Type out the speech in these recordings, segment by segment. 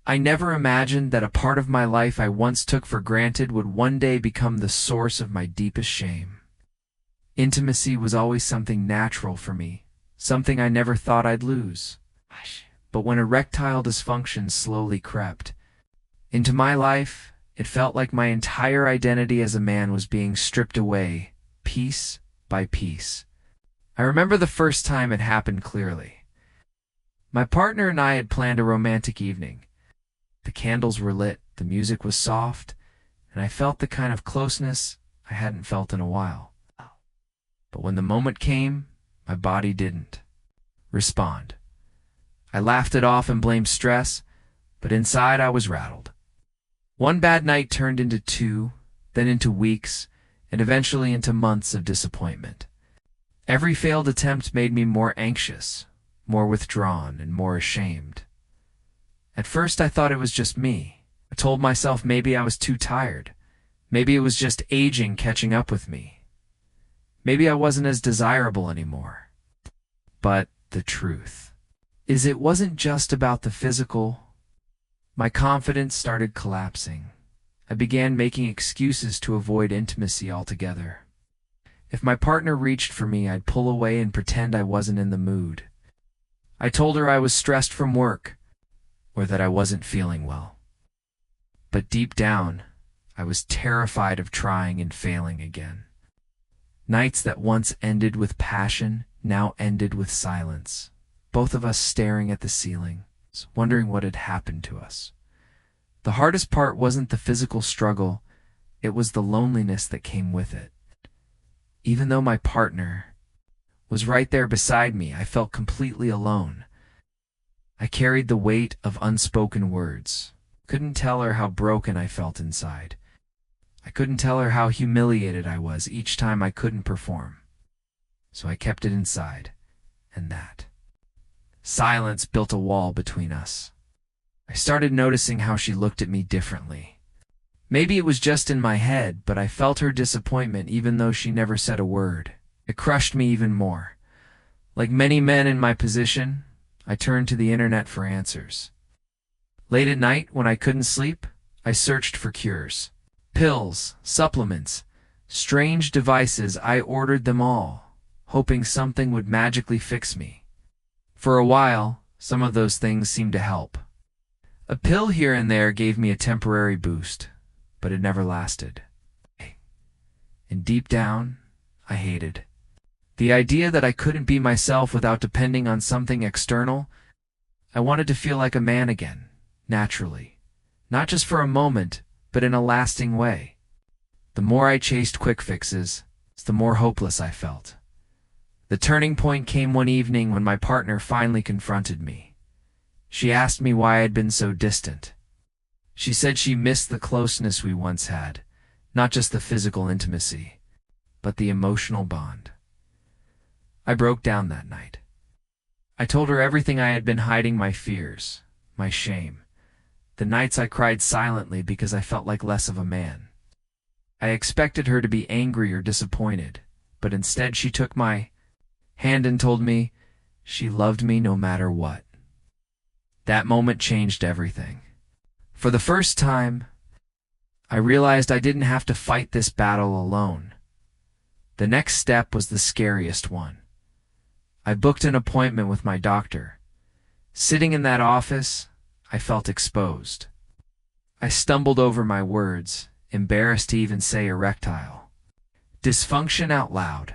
I never imagined that a part of my life I once took for granted would one day become the source of my deepest shame. Intimacy was always something natural for me, something I never thought I'd lose. But when erectile dysfunction slowly crept into my life, it felt like my entire identity as a man was being stripped away, piece by piece. I remember the first time it happened clearly. My partner and I had planned a romantic evening. The candles were lit, the music was soft, and I felt the kind of closeness I hadn't felt in a while. But when the moment came, my body didn't respond. I laughed it off and blamed stress, but inside I was rattled. One bad night turned into two, then into weeks, and eventually into months of disappointment. Every failed attempt made me more anxious, more withdrawn, and more ashamed. At first I thought it was just me. I told myself maybe I was too tired. Maybe it was just aging catching up with me. Maybe I wasn't as desirable anymore. But the truth is it wasn't just about the physical. My confidence started collapsing. I began making excuses to avoid intimacy altogether. If my partner reached for me, I'd pull away and pretend I wasn't in the mood. I told her I was stressed from work, or that I wasn't feeling well. But deep down, I was terrified of trying and failing again. Nights that once ended with passion now ended with silence, both of us staring at the ceiling, wondering what had happened to us. The hardest part wasn't the physical struggle, it was the loneliness that came with it. Even though my partner was right there beside me, I felt completely alone. I carried the weight of unspoken words. Couldn't tell her how broken I felt inside. I couldn't tell her how humiliated I was each time I couldn't perform. So I kept it inside, and that silence built a wall between us. I started noticing how she looked at me differently. Maybe it was just in my head, but I felt her disappointment even though she never said a word. It crushed me even more. Like many men in my position, I turned to the internet for answers. Late at night, when I couldn't sleep, I searched for cures. Pills, supplements, strange devices. I ordered them all, hoping something would magically fix me. For a while, some of those things seemed to help. A pill here and there gave me a temporary boost, but it never lasted. And deep down, I hated the idea that I couldn't be myself without depending on something external. I wanted to feel like a man again, naturally. Not just for a moment, but in a lasting way. The more I chased quick fixes, the more hopeless I felt. The turning point came one evening when my partner finally confronted me. She asked me why I'd been so distant. She said she missed the closeness we once had, not just the physical intimacy, but the emotional bond. I broke down that night. I told her everything I had been hiding, my fears, my shame, the nights I cried silently because I felt like less of a man. I expected her to be angry or disappointed, but instead she took my hand and told me she loved me no matter what. That moment changed everything. For the first time, I realized I didn't have to fight this battle alone. The next step was the scariest one. I booked an appointment with my doctor. Sitting in that office, I felt exposed. I stumbled over my words, embarrassed to even say erectile dysfunction out loud,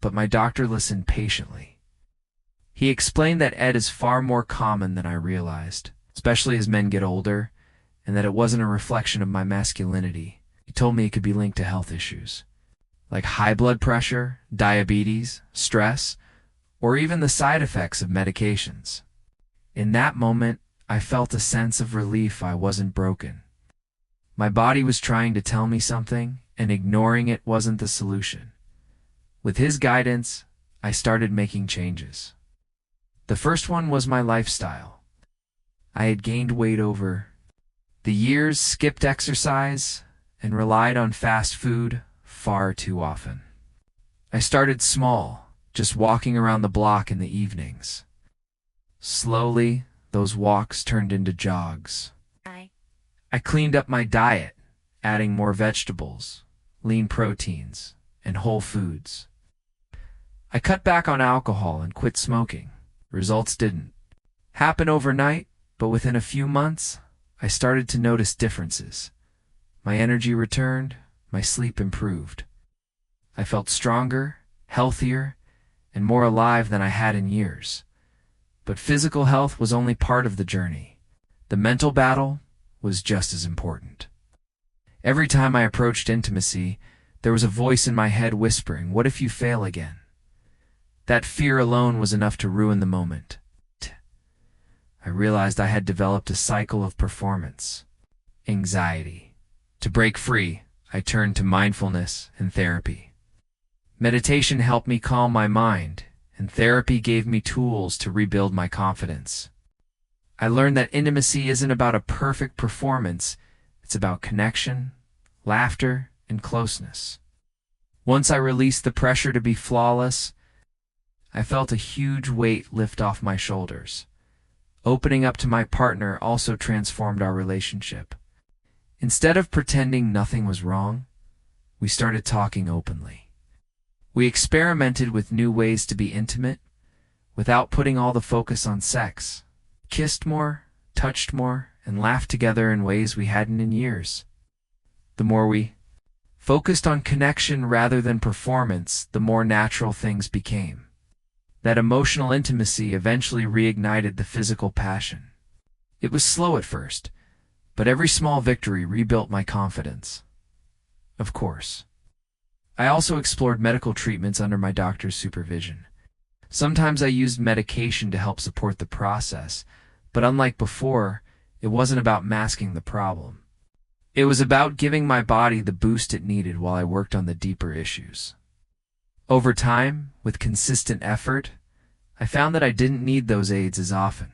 but my doctor listened patiently. He explained that ED is far more common than I realized, especially as men get older, and that it wasn't a reflection of my masculinity. He told me it could be linked to health issues, like high blood pressure, diabetes, stress, or even the side effects of medications. In that moment, I felt a sense of relief. I wasn't broken. My body was trying to tell me something, and ignoring it wasn't the solution. With his guidance, I started making changes. The first one was my lifestyle. I had gained weight over the years, skipped exercise, and relied on fast food far too often. I started small, just walking around the block in the evenings. Slowly, those walks turned into jogs. I cleaned up my diet, adding more vegetables, lean proteins, and whole foods. I cut back on alcohol and quit smoking. Results didn't happen overnight, but within a few months, I started to notice differences. My energy returned, my sleep improved. I felt stronger, healthier, and more alive than I had in years. But physical health was only part of the journey. The mental battle was just as important. Every time I approached intimacy, there was a voice in my head whispering, "What if you fail again?" That fear alone was enough to ruin the moment. I realized I had developed a cycle of performance anxiety. To break free, I turned to mindfulness and therapy. Meditation helped me calm my mind, and therapy gave me tools to rebuild my confidence. I learned that intimacy isn't about a perfect performance, it's about connection, laughter, and closeness. Once I released the pressure to be flawless, I felt a huge weight lift off my shoulders. Opening up to my partner also transformed our relationship. Instead of pretending nothing was wrong, we started talking openly. We experimented with new ways to be intimate without putting all the focus on sex. Kissed more, touched more, and laughed together in ways we hadn't in years. The more we focused on connection rather than performance, the more natural things became. That emotional intimacy eventually reignited the physical passion. It was slow at first, but every small victory rebuilt my confidence. Of course, I also explored medical treatments under my doctor's supervision. Sometimes I used medication to help support the process, but unlike before, it wasn't about masking the problem. It was about giving my body the boost it needed while I worked on the deeper issues. Over time, with consistent effort, I found that I didn't need those aids as often.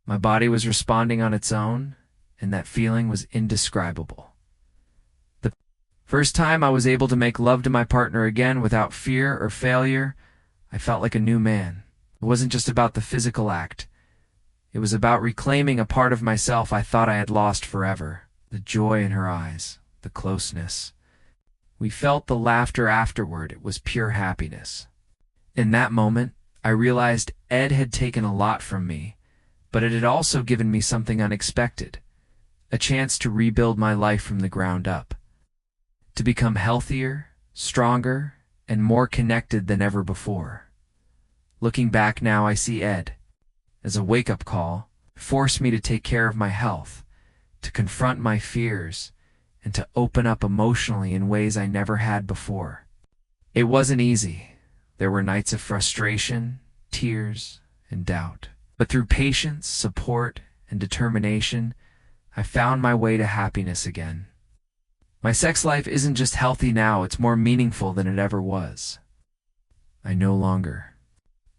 My body was responding on its own, and that feeling was indescribable. The first time I was able to make love to my partner again without fear or failure, I felt like a new man. It wasn't just about the physical act. It was about reclaiming a part of myself I thought I had lost forever. The joy in her eyes, the closeness. We felt the laughter afterward. It was pure happiness. In that moment, I realized Ed had taken a lot from me, but it had also given me something unexpected, a chance to rebuild my life from the ground up, to become healthier, stronger, and more connected than ever before. Looking back now, I see Ed as a wake-up call, forced me to take care of my health, to confront my fears, and to open up emotionally in ways I never had before. It wasn't easy. There were nights of frustration, tears, and doubt. But through patience, support, and determination, I found my way to happiness again. My sex life isn't just healthy now, it's more meaningful than it ever was. I no longer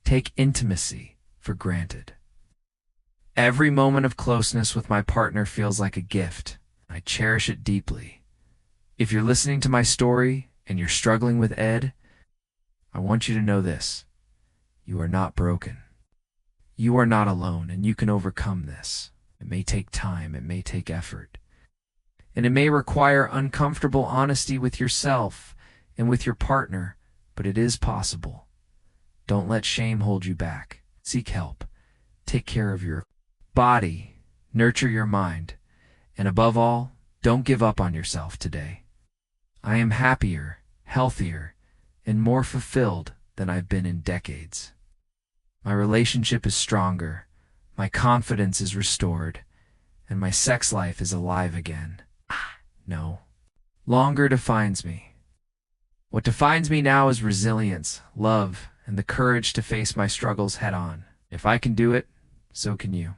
take intimacy for granted. Every moment of closeness with my partner feels like a gift. I cherish it deeply. If you're listening to my story and you're struggling with Ed, I want you to know this. You are not broken. You are not alone, and you can overcome this. It may take time, it may take effort, and it may require uncomfortable honesty with yourself and with your partner, but it is possible. Don't let shame hold you back. Seek help. Take care of your body, nurture your mind, and above all, don't give up on yourself today. I am happier, healthier, and more fulfilled than I've been in decades. My relationship is stronger, my confidence is restored, and my sex life is alive again. No longer defines me. What defines me now is resilience, love, and the courage to face my struggles head on. If I can do it, so can you.